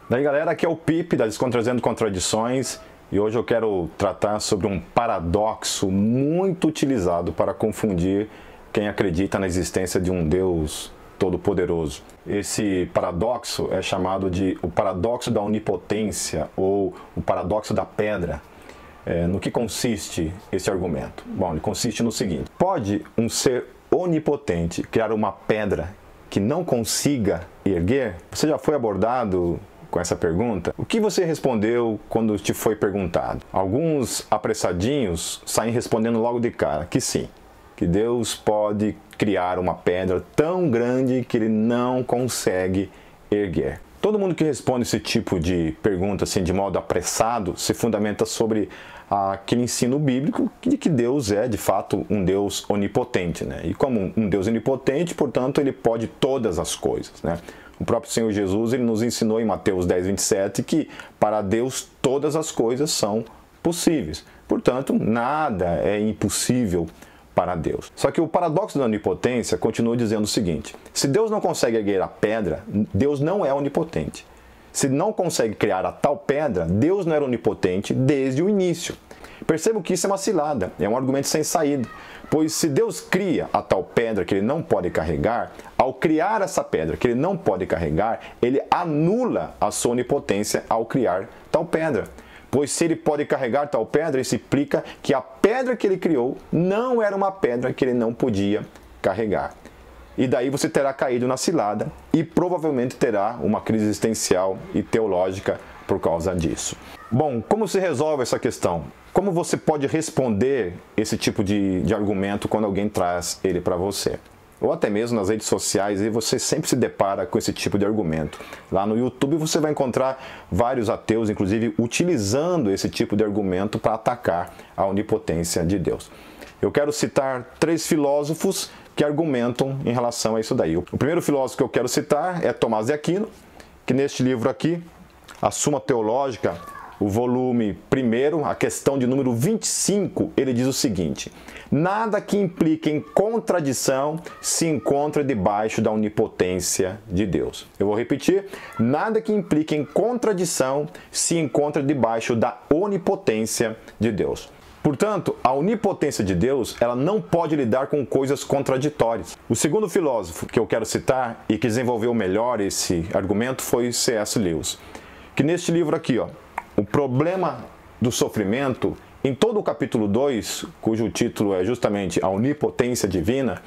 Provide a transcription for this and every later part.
Daí galera, aqui é o Pipe da Descontrazendo Contradições e hoje eu quero tratar sobre um paradoxo muito utilizado para confundir quem acredita na existência de um Deus todo-poderoso. Esse paradoxo é chamado de o paradoxo da onipotência ou o paradoxo da pedra. No que consiste esse argumento? Bom, ele consiste no seguinte: pode um ser onipotente criar uma pedra que não consiga erguer? Você já foi abordado com essa pergunta? O que você respondeu quando te foi perguntado? Alguns apressadinhos saem respondendo logo de cara que sim, que Deus pode criar uma pedra tão grande que ele não consegue erguer. Todo mundo que responde esse tipo de pergunta assim de modo apressado se fundamenta sobre aquele ensino bíblico de que Deus é de fato um Deus onipotente, né? E como um Deus onipotente, portanto, ele pode todas as coisas, né? O próprio Senhor Jesus, ele nos ensinou em Mateus 10:27 que para Deus todas as coisas são possíveis. Portanto, nada é impossível para Deus. Só que o paradoxo da onipotência continua dizendo o seguinte: se Deus não consegue erguer a pedra, Deus não é onipotente. Se não consegue criar a tal pedra, Deus não era onipotente desde o início. Percebo que isso é uma cilada, é um argumento sem saída. Pois se Deus cria a tal pedra que ele não pode carregar, ao criar essa pedra que ele não pode carregar, ele anula a sua onipotência ao criar tal pedra. Pois se ele pode carregar tal pedra, isso implica que a pedra que ele criou não era uma pedra que ele não podia carregar. E daí você terá caído na cilada e provavelmente terá uma crise existencial e teológica por causa disso. Bom, como se resolve essa questão? Como você pode responder esse tipo de argumento quando alguém traz ele para você? Ou até mesmo nas redes sociais, e você sempre se depara com esse tipo de argumento. Lá no YouTube você vai encontrar vários ateus, inclusive, utilizando esse tipo de argumento para atacar a onipotência de Deus. Eu quero citar 3 filósofos que argumentam em relação a isso daí. O primeiro filósofo que eu quero citar é Tomás de Aquino, que neste livro aqui, A Suma Teológica, o volume 1, a questão de número 25, ele diz o seguinte: nada que implique em contradição se encontra debaixo da onipotência de Deus. Eu vou repetir: nada que implique em contradição se encontra debaixo da onipotência de Deus. Portanto, a onipotência de Deus, ela não pode lidar com coisas contraditórias. O segundo filósofo que eu quero citar e que desenvolveu melhor esse argumento foi C.S. Lewis, que neste livro aqui, O Problema do Sofrimento, em todo o capítulo 2, cujo título é justamente A Onipotência Divina,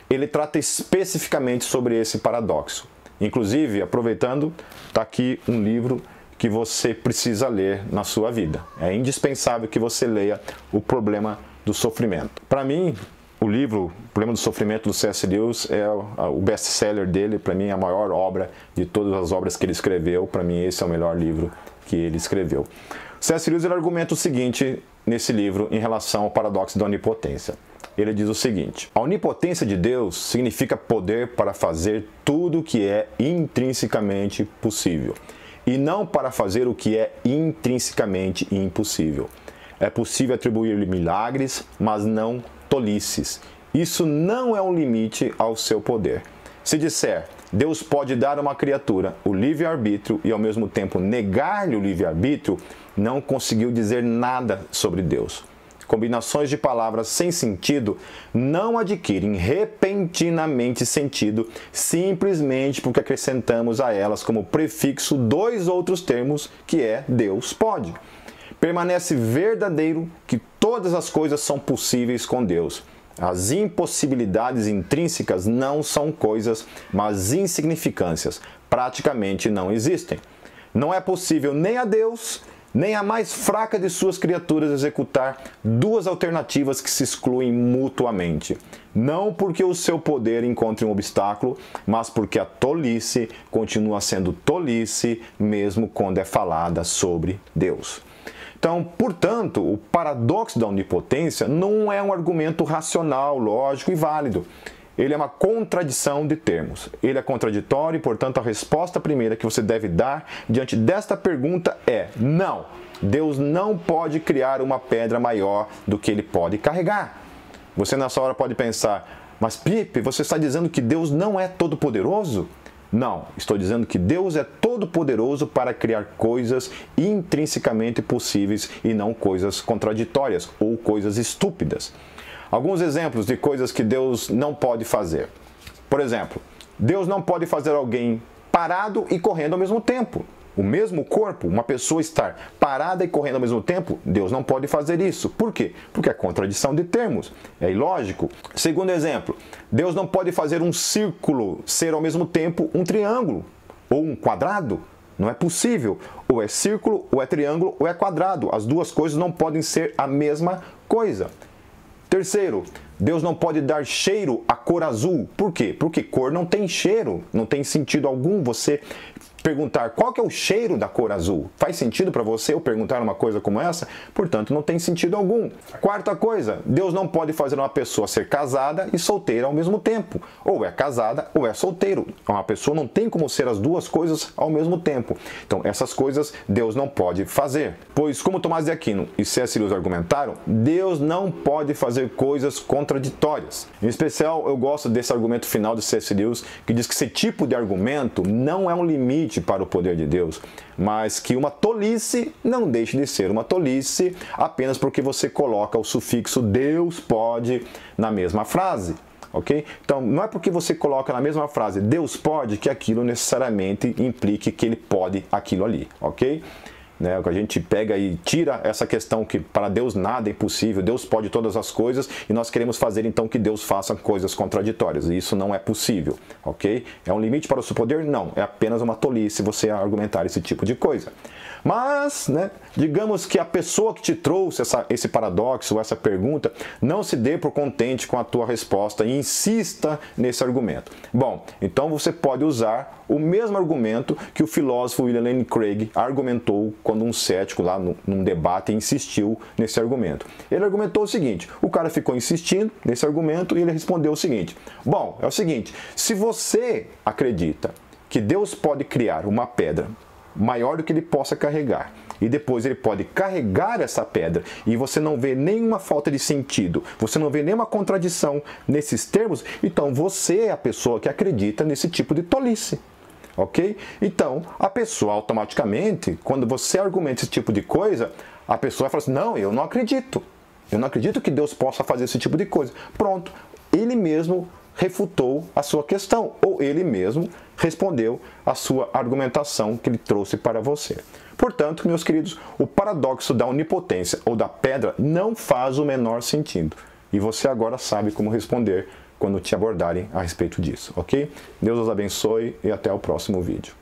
ele trata especificamente sobre esse paradoxo. Inclusive, aproveitando, está aqui um livro que você precisa ler na sua vida. É indispensável que você leia O Problema do Sofrimento. Para mim, o livro O Problema do Sofrimento do C.S. Lewis é o best-seller dele. Para mim, é a maior obra de todas as obras que ele escreveu. Para mim, esse é o melhor livro que ele escreveu. C.S. Lewis ele argumenta o seguinte nesse livro em relação ao paradoxo da onipotência. Ele diz o seguinte: a onipotência de Deus significa poder para fazer tudo o que é intrinsecamente possível, e não para fazer o que é intrinsecamente impossível. É possível atribuir-lhe milagres, mas não tolices. Isso não é um limite ao seu poder. Se disser, Deus pode dar a uma criatura o livre-arbítrio e ao mesmo tempo negar-lhe o livre-arbítrio, não conseguiu dizer nada sobre Deus. Combinações de palavras sem sentido não adquirem repentinamente sentido simplesmente porque acrescentamos a elas como prefixo 2 outros termos, que é Deus pode. Permanece verdadeiro que todas as coisas são possíveis com Deus. As impossibilidades intrínsecas não são coisas, mas insignificâncias. Praticamente não existem. Não é possível nem a Deus, nem a mais fraca de suas criaturas executar 2 alternativas que se excluem mutuamente. Não porque o seu poder encontre um obstáculo, mas porque a tolice continua sendo tolice, mesmo quando é falada sobre Deus. Então, portanto, o paradoxo da onipotência não é um argumento racional, lógico e válido. Ele é uma contradição de termos. Ele é contraditório e, portanto, a resposta primeira que você deve dar diante desta pergunta é: não, Deus não pode criar uma pedra maior do que ele pode carregar. Você nessa hora pode pensar: mas Pipe, você está dizendo que Deus não é todo-poderoso? Não, estou dizendo que Deus é todo-poderoso para criar coisas intrinsecamente possíveis e não coisas contraditórias ou coisas estúpidas. Alguns exemplos de coisas que Deus não pode fazer. Por exemplo, Deus não pode fazer alguém parado e correndo ao mesmo tempo. O mesmo corpo, uma pessoa estar parada e correndo ao mesmo tempo, Deus não pode fazer isso. Por quê? Porque é contradição de termos. É ilógico. Segundo exemplo, Deus não pode fazer um círculo ser ao mesmo tempo um triângulo ou um quadrado. Não é possível. Ou é círculo, ou é triângulo, ou é quadrado. As duas coisas não podem ser a mesma coisa. Terceiro, Deus não pode dar cheiro à cor azul. Por quê? Porque cor não tem cheiro, não tem sentido algum você perguntar qual que é o cheiro da cor azul. Faz sentido para você eu perguntar uma coisa como essa? Portanto, não tem sentido algum. Quarta coisa, Deus não pode fazer uma pessoa ser casada e solteira ao mesmo tempo. Ou é casada ou é solteiro. Uma pessoa não tem como ser as duas coisas ao mesmo tempo. Então, essas coisas Deus não pode fazer. Pois, como Tomás de Aquino e C.S. Lewis argumentaram, Deus não pode fazer coisas contraditórias. Em especial, eu gosto desse argumento final de C.S. Lewis, que diz que esse tipo de argumento não é um limite para o poder de Deus, mas que uma tolice não deixe de ser uma tolice apenas porque você coloca o sufixo Deus pode na mesma frase, ok? Então, não é porque você coloca na mesma frase Deus pode que aquilo necessariamente implique que ele pode aquilo ali, ok? A gente pega e tira essa questão que para Deus nada é impossível, Deus pode todas as coisas e nós queremos fazer então que Deus faça coisas contraditórias. E isso não é possível, ok? É um limite para o seu poder? Não, é apenas uma tolice você argumentar esse tipo de coisa. Mas, digamos que a pessoa que te trouxe esse paradoxo, essa pergunta, não se dê por contente com a tua resposta e insista nesse argumento. Bom, então você pode usar o mesmo argumento que o filósofo William Lane Craig argumentou quando um cético lá num debate insistiu nesse argumento. Ele argumentou o seguinte, o cara ficou insistindo nesse argumento e ele respondeu o seguinte, bom, é o seguinte, se você acredita que Deus pode criar uma pedra maior do que ele possa carregar, e depois ele pode carregar essa pedra, e você não vê nenhuma falta de sentido, você não vê nenhuma contradição nesses termos, então você é a pessoa que acredita nesse tipo de tolice. Ok? Então, a pessoa automaticamente, quando você argumenta esse tipo de coisa, a pessoa fala assim, não, eu não acredito. Eu não acredito que Deus possa fazer esse tipo de coisa. Pronto, ele mesmo refutou a sua questão, ou ele mesmo respondeu a sua argumentação que ele trouxe para você. Portanto, meus queridos, o paradoxo da onipotência ou da pedra não faz o menor sentido. E você agora sabe como responder quando te abordarem a respeito disso, ok? Deus os abençoe e até o próximo vídeo.